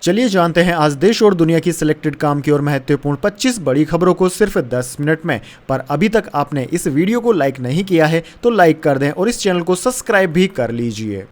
चलिए जानते हैं आज देश और दुनिया की सिलेक्टेड काम की और महत्वपूर्ण 25 बड़ी खबरों को सिर्फ 10 मिनट में। पर अभी तक आपने इस वीडियो को लाइक नहीं किया है तो लाइक कर दें और इस चैनल को सब्सक्राइब भी कर लीजिए।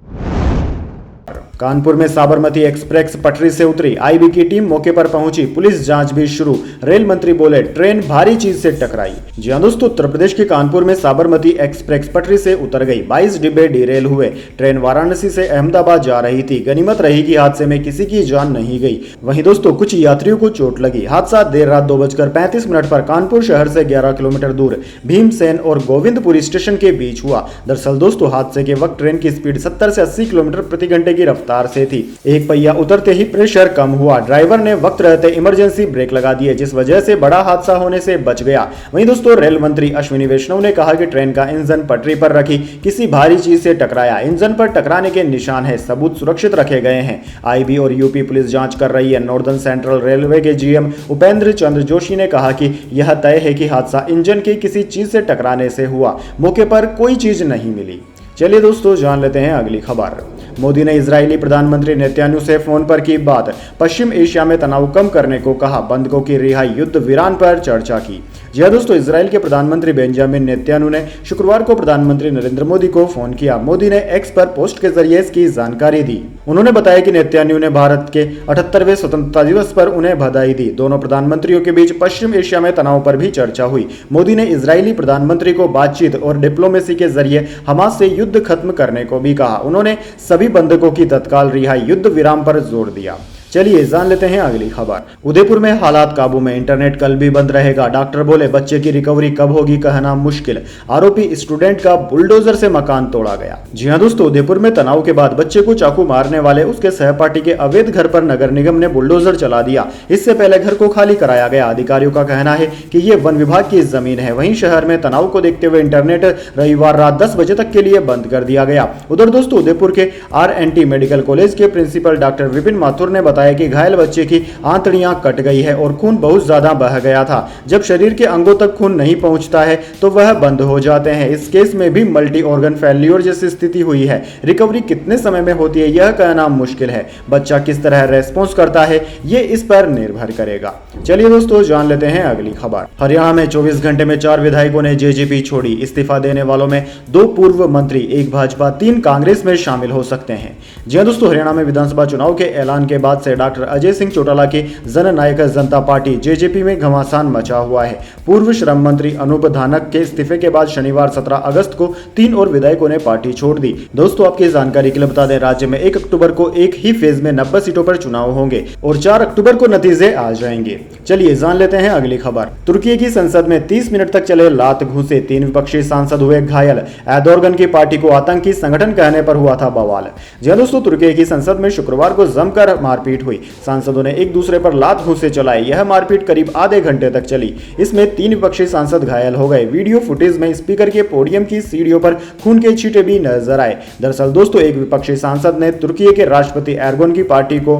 कानपुर में साबरमती एक्सप्रेस पटरी से उतरी, आईबी की टीम मौके पर पहुंची, पुलिस जांच भी शुरू। रेल मंत्री बोले ट्रेन भारी चीज से टकराई। जी हां दोस्तों, उत्तर प्रदेश के कानपुर में साबरमती एक्सप्रेस पटरी से उतर गई। 22 डिब्बे डिरेल हुए। ट्रेन वाराणसी से अहमदाबाद जा रही थी। गनीमत रही कि हादसे में किसी की जान नहीं गई। वहीं दोस्तों कुछ यात्रियों को चोट लगी। हादसा देर रात 2:35 पर कानपुर शहर से 11 किलोमीटर दूर भीमसेन और गोविंदपुरी स्टेशन के बीच हुआ। दरअसल दोस्तों हादसे के वक्त ट्रेन की स्पीड 70 से 80 किलोमीटर प्रति घंटे की रफ्तार से थी। एक पहिया उतरते ही प्रेशर कम हुआ। ड्राइवर ने वक्त रहते इमरजेंसी ब्रेक लगा दिए, जिस वजह से बड़ा हादसा होने से बच गया। वहीं दोस्तों रेल मंत्री अश्विनी वैष्णव ने कहा कि ट्रेन का इंजन पटरी पर रखी किसी भारी चीज से टकराया। इंजन पर टकराने के निशान है, सबूत सुरक्षित रखे गए हैं। आईबी और यूपी पुलिस जांच कर रही है। नॉर्दर्न सेंट्रल रेलवे के जीएम उपेंद्र चंद्र जोशी ने कहा कि यह तय है कि हादसा इंजन की किसी चीज से टकराने से हुआ। मौके पर कोई चीज नहीं मिली। चलिए दोस्तों जान लेते हैं अगली खबर। मोदी ने इजरायली प्रधानमंत्री नेतन्याहू से फोन पर की बात। पश्चिम एशिया में तनाव कम करने को कहा। बंधकों की रिहाई, युद्ध विराम पर चर्चा की। जी हां दोस्तों, इजराइल के प्रधानमंत्री बेंजामिन नेतन्याहू ने शुक्रवार को प्रधानमंत्री नरेंद्र मोदी को फोन किया। मोदी ने एक्स पर पोस्ट के जरिए इसकी जानकारी दी। उन्होंने बताया कि नेतन्याहू ने भारत के 78वें स्वतंत्रता दिवस पर उन्हें बधाई दी। दोनों प्रधानमंत्रियों के बीच पश्चिम एशिया में तनाव पर भी चर्चा हुई। मोदी ने इजरायली प्रधानमंत्री को बातचीत और डिप्लोमेसी के जरिए हमास से युद्ध खत्म करने को भी कहा। उन्होंने सभी बंधकों की तत्काल रिहाई, युद्ध विराम पर जोर दिया। चलिए जान लेते हैं अगली खबर। उदयपुर में हालात काबू में, इंटरनेट कल भी बंद रहेगा। डॉक्टर बोले बच्चे की रिकवरी कब होगी कहना मुश्किल। आरोपी स्टूडेंट का बुलडोजर से मकान तोड़ा गया। जी हां दोस्तों, उदयपुर में तनाव के बाद बच्चे को चाकू मारने वाले उसके सहपाठी के अवैध घर पर नगर निगम ने बुलडोजर चला दिया। इससे पहले घर को खाली कराया गया। अधिकारियों का कहना है कि ये वन विभाग की जमीन है। वहीं शहर में तनाव को देखते हुए इंटरनेट रविवार रात 10 बजे तक के लिए बंद कर दिया गया। उधर दोस्तों उदयपुर के RNT मेडिकल कॉलेज के प्रिंसिपल डॉक्टर विपिन माथुर ने बताया कि घायल बच्चे की आंतड़ियां कट गई है और खून बहुत ज्यादा बह गया था। जब शरीर के अंगों तक खून नहीं पहुंचता है तो वह बंद हो जाते हैं। इस केस में भी मल्टी ऑर्गन फेल्योर जैसी स्थिति हुई है। रिकवरी कितने समय में होती है यह कहना मुश्किल है। बच्चा किस तरह रेस्पॉन्स करता है ये इस पर निर्भर करेगा। चलिए दोस्तों जान लेते हैं अगली खबर। हरियाणा में 24 घंटे में 4 विधायकों ने जेजेपी छोड़ी। इस्तीफा देने वालों में 2 पूर्व मंत्री, 1 भाजपा, 3 कांग्रेस में शामिल हो सकते हैं। जी हां दोस्तों, हरियाणा में विधानसभा चुनाव के ऐलान के बाद से डॉक्टर अजय सिंह चौटाला की जननायक जनता पार्टी जेजेपी में घमासान मचा हुआ है। पूर्व श्रम मंत्री अनूप धानक के इस्तीफे के बाद शनिवार 17 अगस्त को 3 और विधायकों ने पार्टी छोड़ दी। दोस्तों आपकी जानकारी के लिए बता दें, राज्य में 1 अक्टूबर को एक ही फेज में 90 सीटों पर चुनाव होंगे और 4 अक्टूबर को नतीजे आ जाएंगे। चलिए जान लेते हैं अगली खबर। तुर्की की संसद में 30 मिनट तक चले लात घूंसे, 3 विपक्षी सांसद हुए घायल। एर्दोगन की पार्टी को आतंकी संगठन कहने पर हुआ था बवाल। जी हां दोस्तों, तुर्की की संसद में शुक्रवार को जमकर मारपीट हुई। सांसदों ने एक दूसरे पर लात घूंसे चलाए। यह मारपीट करीब आधे घंटे तक चली। इसमें 3 विपक्षी सांसद घायल हो गए। वीडियो फुटेज में स्पीकर के पोडियम की सीढ़ियों पर खून के छींटे भी नजर आए। दरअसल दोस्तों एक विपक्षी सांसद ने तुर्की के राष्ट्रपति एर्दोगन की पार्टी को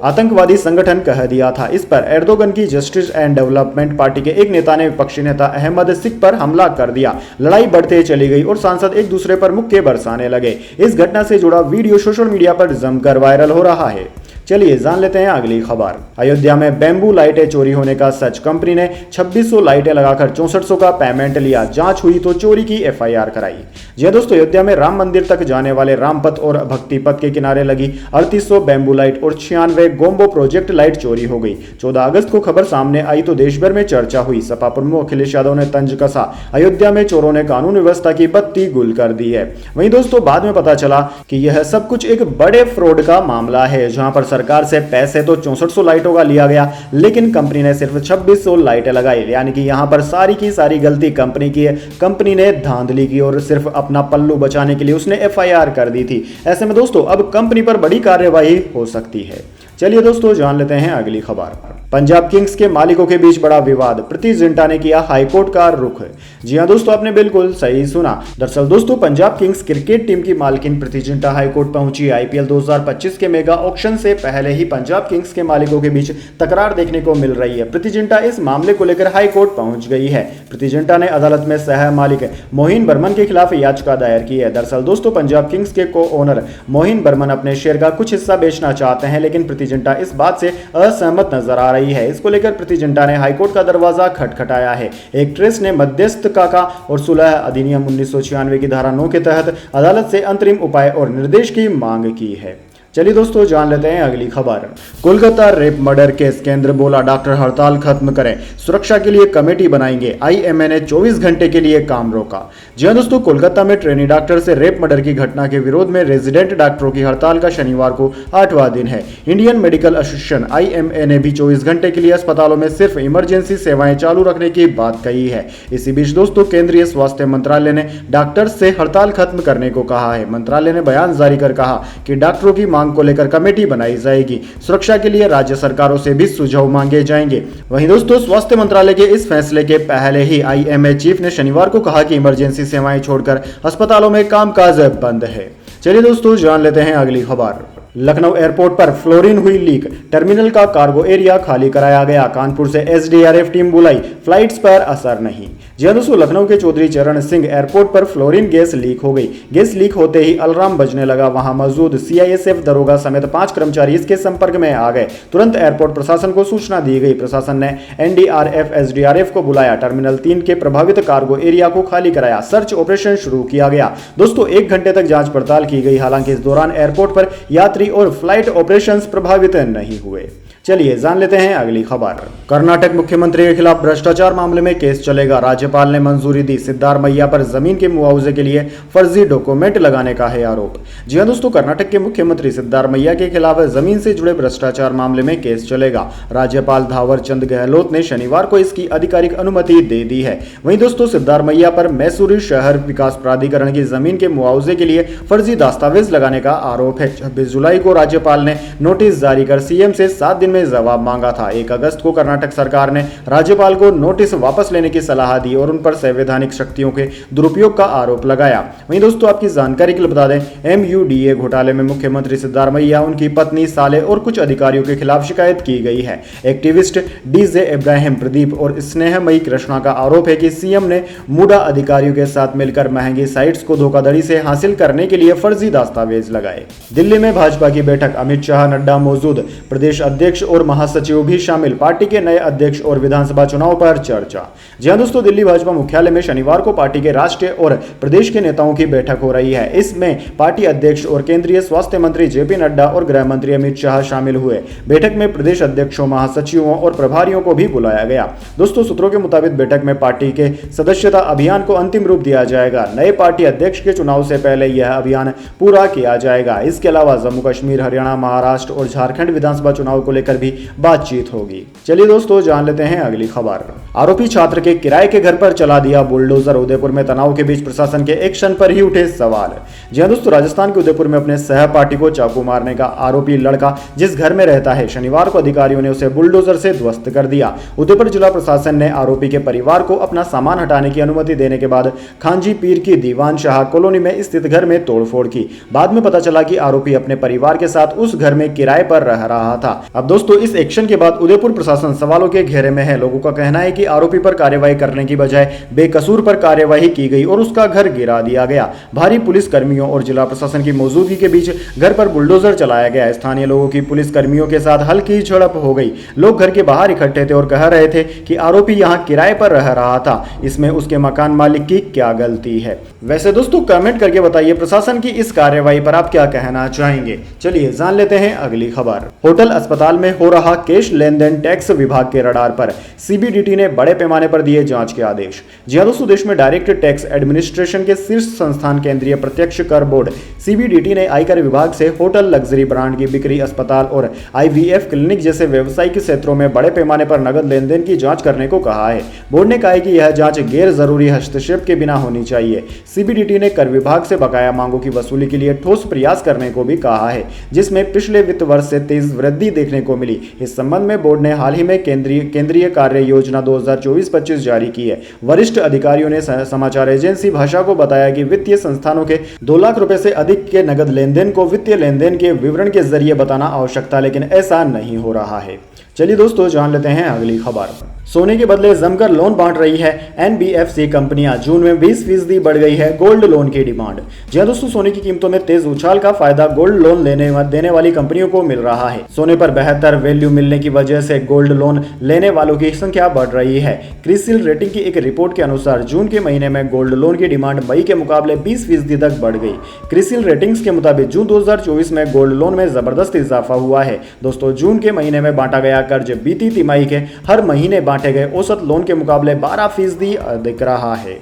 आतंकवादी संगठन कह दिया था। इस पर एर्दोगन की जस्टिस एंड डेवलपमेंट पार्टी के एक नेता ने विपक्षी नेता अहमद सिक पर हमला कर दिया। लड़ाई बढ़ते चली गई और सांसद एक दूसरे पर मुक्के बरसाने लगे। इस घटना से जुड़ा वीडियो सोशल मीडिया पर जमकर वायरल हो रहा है। चलिए जान लेते हैं अगली खबर। अयोध्या में बैम्बू लाइटें चोरी होने का सच। कंपनी ने 2600 लाइटें लगाकर 6400 का पेमेंट लिया। जांच हुई तो चोरी की FIR कराई। जी हां दोस्तों, अयोध्या में राम मंदिर तक जाने वाले रामपथ और भक्ति पथ के किनारे लगी 3800 बैम्बू लाइट और 96 गोम्बो प्रोजेक्ट लाइट चोरी हो गई। 14 अगस्त को खबर सामने आई तो देश भर में चर्चा हुई। सपा प्रमुख अखिलेश यादव ने तंज कसा। अयोध्या में चोरों ने कानून व्यवस्था की बत्ती गुल कर दी है। वहीं दोस्तों बाद में पता चला कि यह सब कुछ एक बड़े फ्रॉड का मामला है, जहां पर सरकार से पैसे तो 6400 लाइटों का लिया गया, लेकिन कंपनी ने सिर्फ 2600 लाइटें लगाई। यानी कि यहां पर सारी की सारी गलती कंपनी की है। कंपनी ने धांधली की और सिर्फ अपना पल्लू बचाने के लिए उसने FIR कर दी थी। ऐसे में दोस्तों अब कंपनी पर बड़ी कार्यवाही हो सकती है। चलिए दोस्तों जान लेते हैं अगली खबर। पंजाब किंग्स के मालिकों के बीच बड़ा विवाद। प्रीति जिंटा ने किया हाईकोर्ट का रुख। जी हां दोस्तों, आपने बिल्कुल सही सुना। दरअसल दोस्तों पंजाब किंग्स क्रिकेट टीम की मालकिन प्रीति जिंटा हाईकोर्ट पहुंची। IPL 2025 के मेगा ऑक्शन से पहले ही पंजाब किंग्स के मालिकों के बीच तकरार देखने को मिल रही है। प्रीति जिंटा इस मामले को लेकर हाईकोर्ट पहुंच गई है। प्रीति जिंटा ने अदालत में सह मालिक मोहिन बर्मन के खिलाफ याचिका दायर की है। दरअसल दोस्तों पंजाब किंग्स के को ओनर मोहिन बर्मन अपने शेयर का कुछ हिस्सा बेचना चाहते हैं, लेकिन प्रीति जिंटा इस बात से असहमत नजर आ रही है। इसको लेकर प्रीति जिंटा ने हाईकोर्ट का दरवाजा खटखटाया है। एक्ट्रेस ने मध्यस्थ काका और सुलह अधिनियम 1996 की धारा 9 के तहत अदालत से अंतरिम उपाय और निर्देश की मांग की है। चलिए दोस्तों जान लेते हैं अगली खबर। कोलकाता रेप मर्डर केस, केंद्र बोला डॉक्टर हड़ताल खत्म करें, सुरक्षा के लिए कमेटी बनाएंगे, आईएमए ने 24 घंटे के लिए काम रोका। जी हां दोस्तों, कोलकाता में ट्रेनी डॉक्टर से रेप मर्डर की घटना के विरोध में रेजिडेंट डॉक्टरों की हड़ताल का शनिवार को 8वां दिन है। इंडियन मेडिकल एसोसिएशन आईएमए ने भी 24 घंटे के लिए अस्पतालों में सिर्फ इमरजेंसी सेवाएं चालू रखने की बात कही है। इसी बीच दोस्तों केंद्रीय स्वास्थ्य मंत्रालय ने डॉक्टर्स से हड़ताल खत्म करने को कहा है। मंत्रालय ने बयान जारी कर कहा कि डॉक्टरों की मांग को लेकर कमेटी बनाई जाएगी, सुरक्षा के लिए राज्य सरकारों से भी सुझाव मांगे जाएंगे। वहीं दोस्तों स्वास्थ्य मंत्रालय के इस फैसले के पहले ही आईएमए चीफ ने शनिवार को कहा कि इमरजेंसी सेवाएं छोड़कर अस्पतालों में कामकाज बंद है। चलिए दोस्तों जान लेते हैं अगली खबर। लखनऊ एयरपोर्ट पर फ्लोरीन हुई लीक, टर्मिनल का कार्गो एरिया खाली कराया गया, कानपुर से एसडीआरएफ टीम बुलाई, फ्लाइट्स पर असर नहीं। जी हां दोस्तों, लखनऊ के चौधरी चरण सिंह एयरपोर्ट पर फ्लोरीन गैस लीक हो गई। गैस लीक होते ही अलार्म बजने लगा। वहां मौजूद सीआईएसएफ दरोगा समेत 5 कर्मचारी इसके संपर्क में आ गए। तुरंत एयरपोर्ट प्रशासन को सूचना दी गई। प्रशासन ने एनडीआरएफ एसडीआरएफ को बुलाया, टर्मिनल 3 के प्रभावित कार्गो एरिया को खाली कराया, सर्च ऑपरेशन शुरू किया गया। दोस्तों 1 घंटे तक जांच पड़ताल की गई। हालांकि इस दौरान एयरपोर्ट पर यात्री और फ्लाइट ऑपरेशंस प्रभावित नहीं हुए। चलिए जान लेते हैं अगली खबर। कर्नाटक मुख्यमंत्री के खिलाफ भ्रष्टाचार मामले में केस चलेगा, राज्यपाल ने मंजूरी दी। सिद्धारमैया पर जमीन के मुआवजे के लिए फर्जी डॉक्यूमेंट लगाने का है आरोप। जी हां दोस्तों, कर्नाटक के मुख्यमंत्री सिद्धारमैया के खिलाफ जमीन से जुड़े भ्रष्टाचार मामले में केस चलेगा। राज्यपाल थावर चंद गहलोत ने शनिवार को इसकी आधिकारिक अनुमति दे दी है। वहीं दोस्तों सिद्धारमैया पर मैसूरी शहर विकास प्राधिकरण की जमीन के मुआवजे के लिए फर्जी दस्तावेज लगाने का आरोप है। 26 जुलाई को राज्यपाल ने नोटिस जारी कर सीएम से 7 दिन में जवाब मांगा था। 1 अगस्त को कर्नाटक सरकार ने राज्यपाल को नोटिस वापस लेने की सलाह दी और उन पर संवैधानिक शक्तियों के दुरुपयोग का आरोप लगाया। वहीं दोस्तों आपकी जानकारी के लिए बता दें, एमयूडीए घोटाले में मुख्यमंत्री सिद्धारमैया, उनकी पत्नी, साले और कुछ अधिकारियों के खिलाफ शिकायत की गई है। एक्टिविस्ट डीजे इब्राहिम प्रदीप और स्नेहमयी कृष्णा का आरोप है कि सीएम ने मूडा अधिकारियों के साथ मिलकर महंगी साइट्स को धोखाधड़ी से हासिल करने के लिए फर्जी दस्तावेज लगाए। दिल्ली में भाजपा की बैठक, अमित शाह, नड्डा मौजूद, प्रदेश अध्यक्ष और महासचिव भी शामिल, पार्टी के नए अध्यक्ष और विधानसभा चुनाव पर चर्चा। जी हां दोस्तों, दिल्ली भाजपा मुख्यालय में शनिवार को पार्टी के राष्ट्रीय और प्रदेश के नेताओं की बैठक हो रही है। इसमें पार्टी अध्यक्ष और केंद्रीय स्वास्थ्य मंत्री जेपी नड्डा और गृह मंत्री अमित शाह शामिल हुए। बैठक में प्रदेश अध्यक्षों, महासचिवों और प्रभारियों को भी बुलाया गया। दोस्तों सूत्रों के मुताबिक बैठक में पार्टी के सदस्यता अभियान को अंतिम रूप दिया जाएगा। नए पार्टी अध्यक्ष के चुनाव से पहले यह अभियान पूरा किया जाएगा। इसके अलावा जम्मू कश्मीर, हरियाणा, महाराष्ट्र और झारखंड विधानसभा चुनाव को लेकर भी बातचीत होगी। चलिए दोस्तों जान लेते हैं अगली खबर। आरोपी छात्र के किराए के घर पर चला दिया बुलडोजर, उदयपुर में तनाव के बीच प्रशासन के एक्शन पर ही उठे सवाल। जी हां दोस्तों, राजस्थान के उदयपुर में अपने सहपाठी को चाकू मारने का आरोपी लड़का जिस घर में रहता है, शनिवार को अधिकारियों ने उसे बुलडोजर से ध्वस्त कर दिया। उदयपुर जिला प्रशासन ने आरोपी के परिवार को अपना सामान हटाने की अनुमति देने के बाद खांजी पीर की दीवान शाह कॉलोनी में स्थित घर में तोड़फोड़ की। बाद में पता चला कि आरोपी अपने परिवार के साथ उस घर में किराए पर रह रहा था। अब दोस्तों इस एक्शन के बाद उदयपुर प्रशासन सवालों के घेरे में है। लोगों का कहना है कि आरोपी पर कार्रवाई करने की बजाय बेकसूर पर कार्रवाई की गई और उसका घर गिरा दिया गया। भारी पुलिस कर्मियों और जिला प्रशासन की मौजूदगी के बीच घर पर बुलडोजर चलाया गया। स्थानीय लोगों की पुलिस कर्मियों के साथ हल्की झड़प हो गई। लोग घर के बाहर इकट्ठे थे और कह रहे थे कि आरोपी यहां किराए पर रह रहा था, इसमें उसके मकान मालिक की क्या गलती है। वैसे दोस्तों कमेंट करके बताइए प्रशासन की इस कार्रवाई पर आप क्या कहना चाहेंगे। चलिए जान लेते हैं अगली खबर। होटल अस्पताल में हो रहा कैश लेन देन टैक्स विभाग के रडार पर, सीबीडीटी ने बड़े पैमाने पर दिए जांच के आदेश। जी हां दोस्तों, देश में डायरेक्ट टैक्स एडमिनिस्ट्रेशन के शीर्ष संस्थान केंद्रीय प्रत्यक्ष कर बोर्ड सीबीडीटी ने आयकर विभाग से होटल, लग्जरी ब्रांड की बिक्री, अस्पताल और आईवीएफ क्लिनिक जैसे व्यवसायिक क्षेत्रों में बड़े पैमाने पर नगद लेन देन की जांच करने को कहा है। बोर्ड ने कहा है कि यह जांच गैर जरूरी हस्तक्षेप के बिना होनी चाहिए। सीबीडीटी ने कर विभाग से बकाया मांगों की वसूली के लिए ठोस प्रयास करने को भी कहा है, जिसमें पिछले वित्त वर्ष से तेज वृद्धि देखने को मिली। इस संबंध में बोर्ड ने हाल ही में केंद्रीय कार्य योजना 2024-25 जारी की है। वरिष्ठ अधिकारियों ने समाचार एजेंसी भाषा को बताया कि वित्तीय संस्थानों के 2 लाख रुपए से अधिक के नगद लेन देन को वित्तीय लेन देन के विवरण के जरिए बताना आवश्यक था, लेकिन ऐसा नहीं हो रहा है। चलिए दोस्तों जान लेते हैं अगली खबर। सोने के बदले जमकर लोन बांट रही है एनबीएफसी कंपनियां। जून में 20% बढ़ गई है गोल्ड लोन की डिमांड। जी हां दोस्तों, सोने की कीमतों में तेज उछाल का फायदा गोल्ड लोन देने वाली कंपनियों को मिल रहा है। सोने पर बेहतर वैल्यू मिलने की वजह से गोल्ड लोन लेने वालों की संख्या बढ़ रही है। क्रिसिल रेटिंग की एक रिपोर्ट के अनुसार जून के महीने में गोल्ड लोन की डिमांड मई के मुकाबले 20% तक बढ़ गई। क्रिसिल रेटिंग्स के मुताबिक जून 2024 में गोल्ड लोन में जबरदस्त इजाफा हुआ है। दोस्तों, जून के महीने में बांटा गया कर्ज बीती तिमाही के हर महीने बांटे गए औसत लोन के मुकाबले 12% अधिक रहा है।